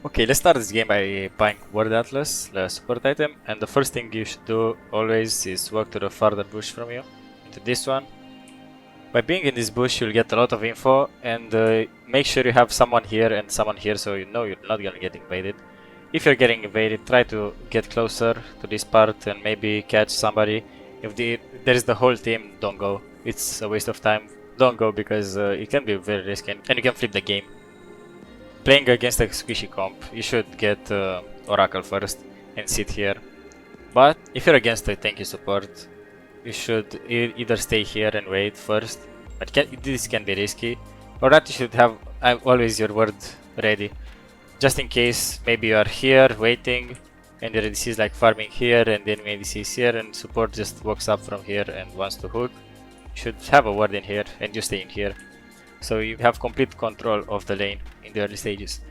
Okay, let's start this game by buying Word Atlas, the support item, and the first thing you should do always is walk to the farther bush from you, into this one. By being in this bush, you'll get a lot of info, and make sure you have someone here and someone here so you know you're not gonna get invaded. If you're getting invaded, try to get closer to this part and maybe catch somebody. If there is the whole team, don't go. It's a waste of time. Don't go because it can be very risky and you can flip the game. Playing against a squishy comp, you should get Oracle first and sit here. But if you're against a tanky support, you should either stay here and wait first, but this can be risky, or that you should have always your word ready. Just in case, maybe you are here waiting and your ADC is like farming here and then ADC is here and support just walks up from here and wants to hook. You should have a ward in here and you stay in here. So you have complete control of the lane in the early stages.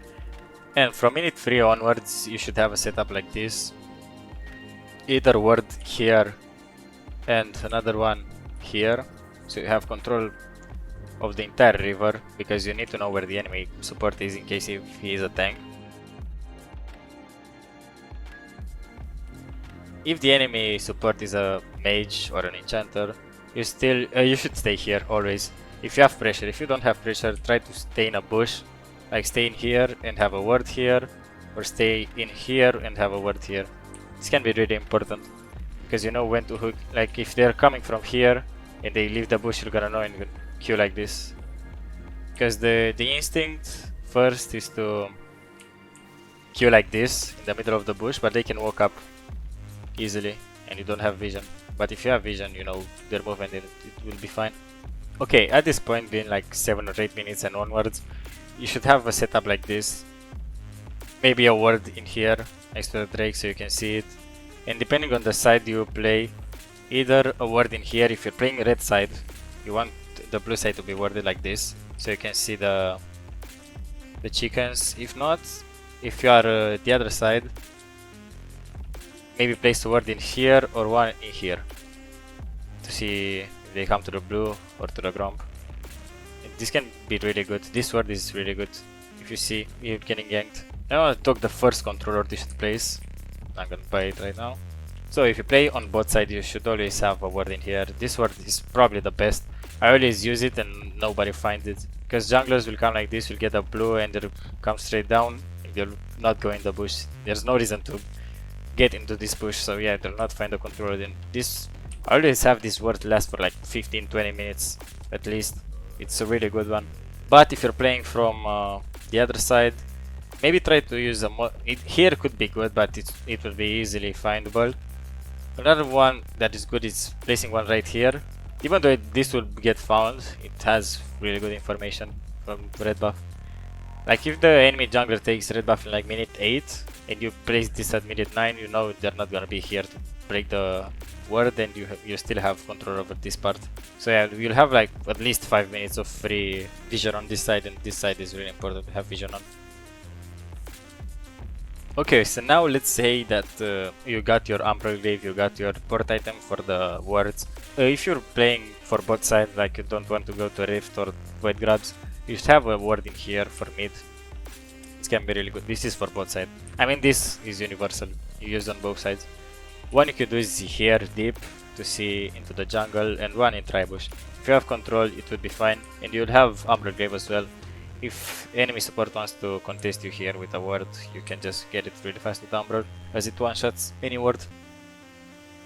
And from minute 3 onwards, you should have a setup like this. Either ward here and another one here. So you have control of the entire river because you need to know where the enemy support is in case if he is a tank. If the enemy support is a mage or an enchanter, you should stay here always. If you have pressure, if you don't have pressure, try to stay in a bush, like stay in here and have a ward here, or stay in here and have a ward here. This can be really important, because you know when to hook. Like if they're coming from here and they leave the bush, you're gonna know and you can queue like this. Because the instinct first is to queue like this in the middle of the bush, but they can walk up easily and you don't have vision. But if you have vision, you know their movement and it will be fine. Okay, at this point, being like 7 or 8 minutes and onwards, you should have a setup like this. Maybe a ward in here next to the Drake so you can see it. And depending on the side you play, either a ward in here. If you're playing red side, you want the blue side to be warded like this so you can see the chickens. If not, if you are the other side, maybe place a ward in here or one in here to see if they come to the blue or to the gromp. This can be really good. This ward is really good if you see you're getting yanked. I want to talk the first controller you should place. I'm gonna buy it right now. So if you play on both sides, you should always have a ward in here. This ward is probably the best. I always use it and nobody finds it, because junglers will come like this, will get a blue and they'll come straight down and they'll not go in the bush. There's no reason to get into this bush, so yeah, they'll not find the controller. Then this, I always have this ward last for like 15-20 minutes at least. It's a really good one. But if you're playing from the other side, maybe try to use a here could be good, but it will be easily findable. Another one that is good is placing one right here. Even though this will get found, it has really good information from red buff. Like if the enemy jungler takes red buff in like minute 8 and you place this at minute 9, you know they're not gonna be here to break the ward and you still have control over this part. So yeah, you'll have like at least 5 minutes of free vision on this side, and this side is really important to have vision on. Okay, so now let's say that you got your Umbral Glaive, you got your port item for the wards. If you're playing for both sides, like you don't want to go to Rift or Void Grabs, you should have a ward in here for mid. This can be really good. This is for both sides. I mean, this is universal. You use on both sides. One you could do is here deep to see into the jungle, and one in Tribush. If you have control, it would be fine, and you'll have Umbral Glaive as well. If enemy support wants to contest you here with a ward, you can just get it really fast with Umbral, as it one-shots any ward.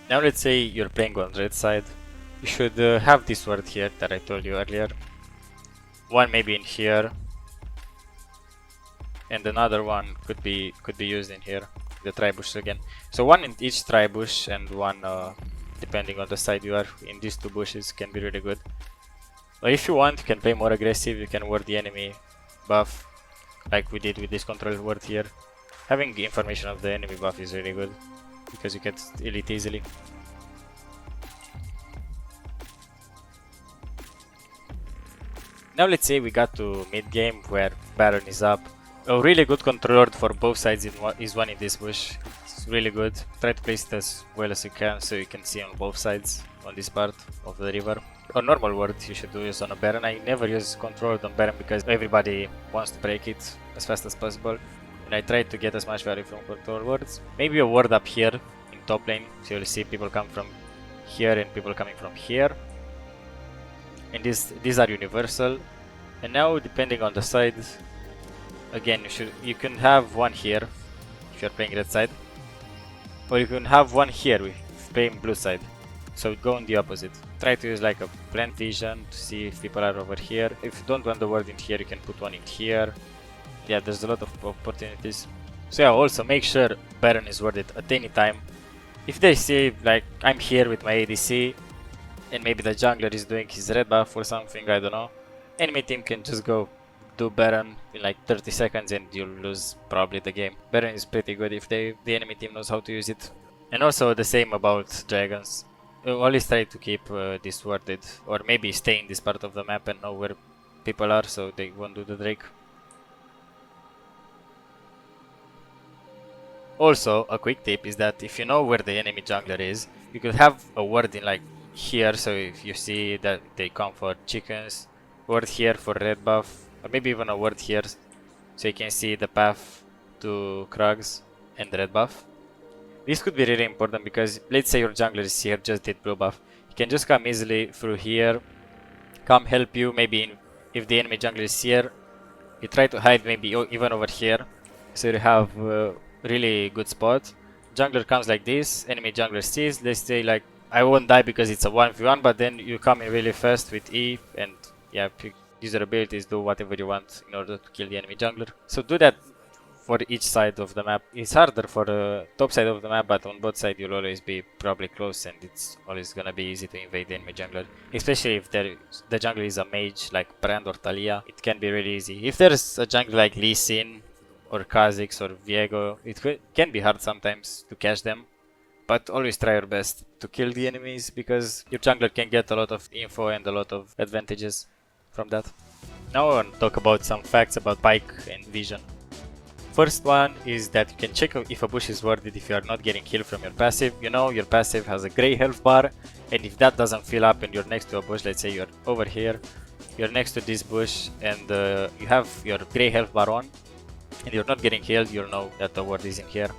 Now let's say you're playing on red side. You should have this ward here that I told you earlier. One maybe in here, and another one could be used in here, the Tribush again. So one in each Tribush and one depending on the side you are in these two bushes can be really good. But if you want, you can play more aggressive, you can ward the enemy buff, like we did with this control ward here. Having the information of the enemy buff is really good, because you get elite easily. Now let's say we got to mid game where Baron is up. A really good controller for both sides is one in this bush. It's really good. Try to place it as well as you can so you can see on both sides on this part of the river. On normal ward you should use on a Baron. I never use controller on Baron because everybody wants to break it as fast as possible. and I try to get as much value from control wards. Maybe a ward up here in top lane, so you'll see people come from here and people coming from here. And these are universal. And now, depending on the side, again, you can have one here if you're playing red side, or you can have one here if playing blue side. So go on the opposite. Try to use like a plant vision to see if people are over here. If you don't want the ward in here, you can put one in here. Yeah, there's a lot of opportunities. So yeah, also make sure Baron is warded at any time. If they see like I'm here with my ADC and maybe the jungler is doing his red buff or something, I don't know, enemy team can just go do Baron in like 30 seconds and you'll lose probably the game. Baron is pretty good if the enemy team knows how to use it. And also the same about dragons. Always try to keep this warded, or maybe stay in this part of the map and know where people are so they won't do the Drake. Also, a quick tip is that if you know where the enemy jungler is, you could have a ward in like here, so if you see that they come for chickens, ward here for red buff, or maybe even a ward here so you can see the path to Krugs and red buff. This could be really important because let's say your jungler is here, just did blue buff. He can just come easily through here, come help you. Maybe if the enemy jungler is here, you try to hide maybe even over here, so you have a really good spot. Jungler comes like this, enemy jungler sees, let's say like I won't die because it's a 1v1, but then you come in really fast with E and yeah, use your abilities, do whatever you want in order to kill the enemy jungler. So do that for each side of the map. It's harder for the top side of the map, but on both sides you'll always be probably close and it's always gonna be easy to invade the enemy jungler. Especially if the jungler is a mage like Brand or Talia, it can be really easy. If there's a jungler like Lee Sin or Kha'Zix or Viego, it can be hard sometimes to catch them. But always try your best to kill the enemies because your jungler can get a lot of info and a lot of advantages from that. Now I want to talk about some facts about Pyke and Vision. First one is that you can check if a bush is warded if you are not getting healed from your passive. You know your passive has a grey health bar, and if that doesn't fill up and you're next to a bush, let's say you're over here, you're next to this bush and you have your grey health bar on and you're not getting healed, you'll know that the ward is in here.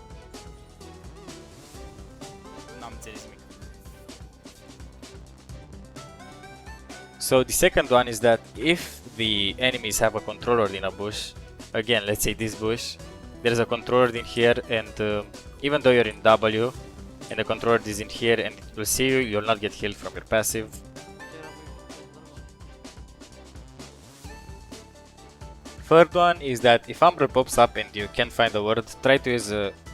So the second one is that if the enemies have a controller in a bush, again, let's say this bush, there's a controller in here, and even though you're in W and the controller is in here and it will see you, you'll not get healed from your passive. Third one is that if Umbral pops up and you can't find the word, try to use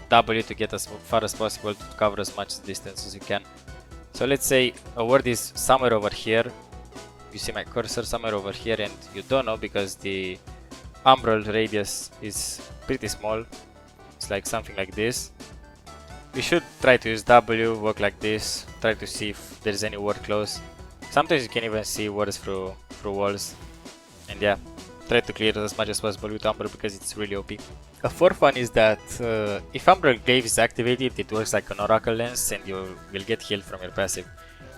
W to get as far as possible to cover as much distance as you can. So let's say a word is somewhere over here, you see my cursor somewhere over here and you don't know because the umbral radius is pretty small. It's like something like this. You should try to use W, work like this, try to see if there's any word close. Sometimes you can even see words through walls. And yeah, try to clear it as much as possible with Umbral because it's really OP. A fourth one is that if Umbral Glaive is activated, it works like an Oracle Lens and you will get healed from your passive.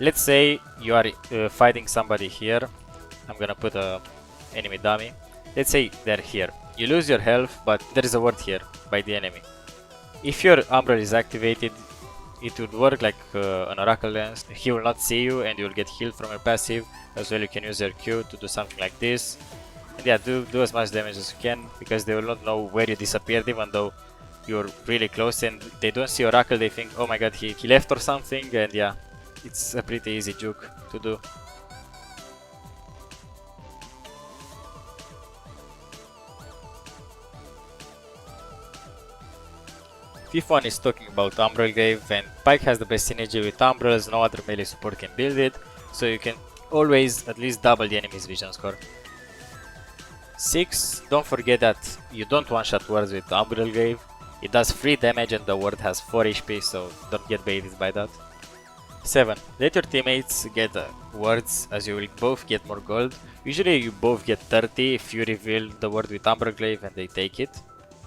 Let's say you are fighting somebody here. I'm gonna put a enemy dummy. Let's say they're here. You lose your health, but there is a ward here by the enemy. If your Umbral is activated, it would work like an Oracle Lens. He will not see you and you will get healed from your passive. As well, you can use your Q to do something like this. And yeah, do as much damage as you can because they will not know where you disappeared even though you're really close and they don't see Oracle, they think, oh my god, he left or something, and yeah, it's a pretty easy juke to do. Fifth one is talking about Umbral Glaive, and Pyke has the best synergy with Umbrals, no other melee support can build it, so you can always at least double the enemy's vision score. 6. Don't forget that you don't one-shot wards with Umbral Glaive. It does 3 damage and the ward has 4 HP, so don't get baited by that. 7. Let your teammates get wards as you will both get more gold. Usually you both get 30 if you reveal the ward with Umbral Glaive and they take it.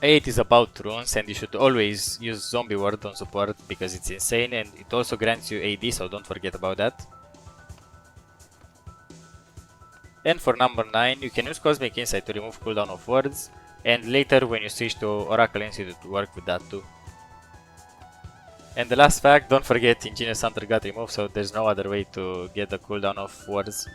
8 is about runes, and you should always use zombie ward on support because it's insane and it also grants you AD, so don't forget about that. And for number 9, you can use Cosmic Insight to remove cooldown of wards. And later when you switch to Oracle Lens it would work with that too. And the last fact, don't forget Ingenious Hunter got removed, so there's no other way to get the cooldown of words.